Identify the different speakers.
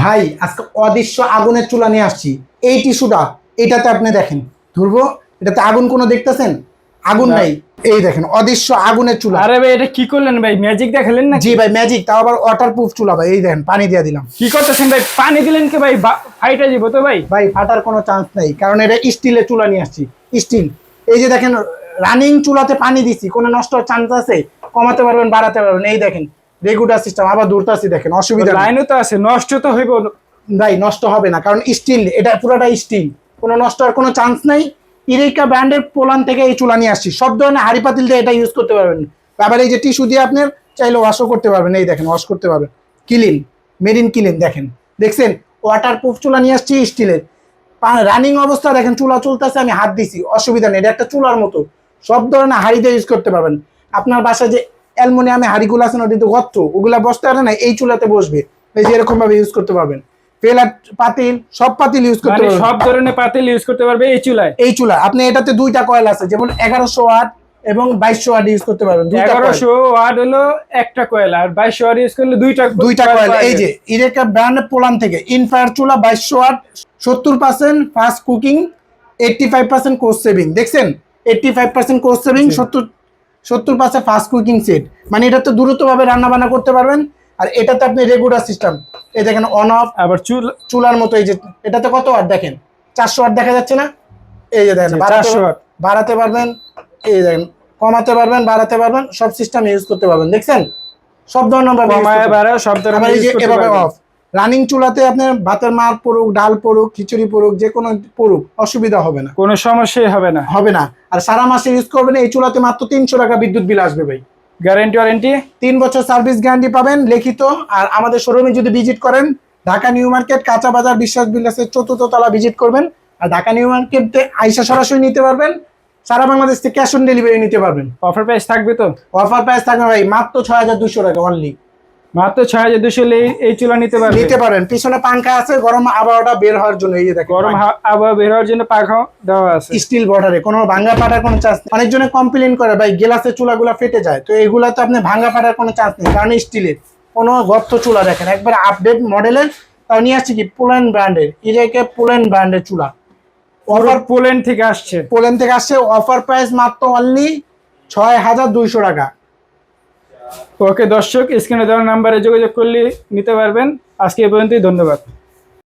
Speaker 1: ভাই আজকে অদৃশ্য আগুনের চুলা নিয়ে আসছি। এই টিস্যুটা এটাতে আপনি দেখেন ধরবো, এটাতে আগুন কোনো দেখতেছেন? আগুন নাই। এই দেখেন অদৃশ্য আগুনের চুলা।
Speaker 2: আরে ভাই এটা কি করলেন ভাই, ম্যাজিক দেখালেন না?
Speaker 1: জি ভাই ম্যাজিক, তাও আবার ওয়াটারপ্রুফ চুলা ভাই। এই দেখেন পানি দিয়ে দিলাম।
Speaker 2: কি করতেছেন ভাই? পানি দিলেন কি ভাই? ফাইটা যাব তো ভাই।
Speaker 1: ভাই ফাটার কোনো চান্স নেই, কারণ এটা স্টিলের চুলা নিয়ে আসছি। স্টিল। এই যে দেখেন রানিং চুলাতে পানি দিছি, কোনো নষ্ট হওয়ার চান্স আছে? কমাতে পারবেন, বাড়াতে পারবেন। এই দেখেন রেগুলার সিস্টেম, আবার দূরতাছি দেখেন, অসুবিধা নেই।
Speaker 2: লাইনও তো আছে, নষ্ট তো হইব।
Speaker 1: ভাই নষ্ট হবে না, কারণ স্টিল, এটা পুরোটা স্টিল, কোনো নষ্ট হওয়ার কোনো চান্স নেই। ইরেকা ব্র্যান্ডের পোল্যান্ড থেকে এই চুলা নিয়ে আসছি। সব ধরনের হাড়ি পাতিল দিয়ে এটা ইউজ করতে পারবেন। আবার এই যে টিস্যু দিয়ে আপনার চাইলে ওয়াশও করতে পারবেন। এই দেখেন ওয়াশ করতে পারবেন, ক্লিন, মেরিন ক্লিন। দেখেন দেখছেন ওয়াটারপ্রুফ চুলা নিয়ে আসছি স্টিলের। রানিং অবস্থা দেখেন, চুলা চলতেছে, আমি হাত দিছি, অসুবিধা নেই। এটা একটা চুলার মতো, সব ধরনের হাড়ি দিয়ে ইউজ করতে পারবেন। আপনার বাসায় যে অ্যালুমিনিয়ামে হাড়িগুলো আছে না, ওটা গর্ত, ওগুলা বসতে পারে না, এই চুলাতে বসবে। এই যে এরকম ভাবে ইউজ করতে পারবেন। পেলার পাতিল, সব পাতিল ইউজ করতে পারবেন।
Speaker 2: সব ধরনের পাতিল ইউজ করতে পারবে এই চুলায়।
Speaker 1: এই চুলা আপনি এটাতে দুইটা কয়েল আছে, যেমন 1100 ওয়াট এবং 2200 ওয়াট ইউজ করতে পারবেন।
Speaker 2: 1100 ওয়াট হলো একটা কয়েল, আর 2200 ওয়াট ইউজ করলে দুইটা
Speaker 1: কয়েল। এই যে ইরেকা ব্র্যান্ড পোল্যান্ড থেকে ইনফায়ার চুলা 2200 watt, 70% fast cooking, 85% cost saving. দেখছেন 85% cost saving, 70% fast cooking set. মানে এটাতে দ্রুতভাবে রান্না বান্না করতে পারবেন। আর এটাতে আপনি রেগুলার সিস্টেম, এই দেখেন অন অফ, আবার চুলার মতো। এই যে এটাতে কত ওয়াট দেখেন, 400 ওয়াট দেখা যাচ্ছে না? এই যে দেখেন 400 ওয়াট বাড়াতে পারবেন, এই দেখেন কমাতে পারবেন, বাড়াতে পারবেন, সব সিস্টেম ইউজ করতে পারবেন। দেখছেন সব ধরনের এভাবে অফ। রানিং চুলাতে আপনার ভাতের মার পড়ুক, ডাল পড়ুক, খিচুড়ি পড়ুক, যে কোনো পড়ুক, অসুবিধা হবে না,
Speaker 2: কোনো সমস্যাই হবে না।
Speaker 1: আর সারা মাসে ইউজ করবেন। এই চুলাতে মাত্র 300 টাকা বিদ্যুৎ বিল আসবে ভাই।
Speaker 2: গ্যারান্টি ওয়ারেন্টি
Speaker 1: 3 বছর সার্ভিস গ্যারান্টি পাবেন লিখিত। আর আমাদের শোরুমে যদি ভিজিট করেন, ঢাকা নিউ মার্কেট কাঁচা বাজার বিশ্বাস বিলাসের 4র্থ তলা ভিজিট করবেন। আর ঢাকা নিউ মার্কেটে আইসা সরাসরি নিতে পারবেন। সারা বাংলাদেশ থেকে ক্যাশ অন ডেলিভারি নিতে পারবেন।
Speaker 2: অফার প্রাইস থাকবে তো?
Speaker 1: অফার প্রাইস থাকবে ভাই মাত্র 6200 টাকা অনলি।
Speaker 2: মাত্র 6200 এই চুলা নিতে
Speaker 1: পারেন। পিছনে পাঙ্খা আছে, গরম আবহাওয়াটা বের হওয়ার জন্য। এই যে দেখেন
Speaker 2: গরম আবহাওয়া বের হওয়ার জন্য পাখা দেওয়া আছে
Speaker 1: স্টিল বর্ডারে, কোনো ভাঙা ফাটার কোনো চান্স নেই। অনেকজনে কমপ্লেইন করে ভাই গ্লাসের চুলাগুলো ফেটে যায়, তো এগুলা তো আপনি ভাঙা ফাটার কোনো চান্স নেই, কারণ স্টিলের। কোনো গর্ত চুলা দেখেন একবার আপডেট মডেলের। তাও নিয়ে আসছি কি পোল্যান্ড ব্র্যান্ডের, ইরেকা পোল্যান্ড ব্র্যান্ডের চুলা।
Speaker 2: অফার পোল্যান্ড থেকে আসছে।
Speaker 1: অফার প্রাইস মাত্র অনলি 6200 টাকা।
Speaker 2: ওকে দর্শক, স্ক্রিনে দেওয়া নাম্বারে যোগাযোগ করলে নিতে পারবেন। আজকে এই পর্যন্তই, ধন্যবাদ।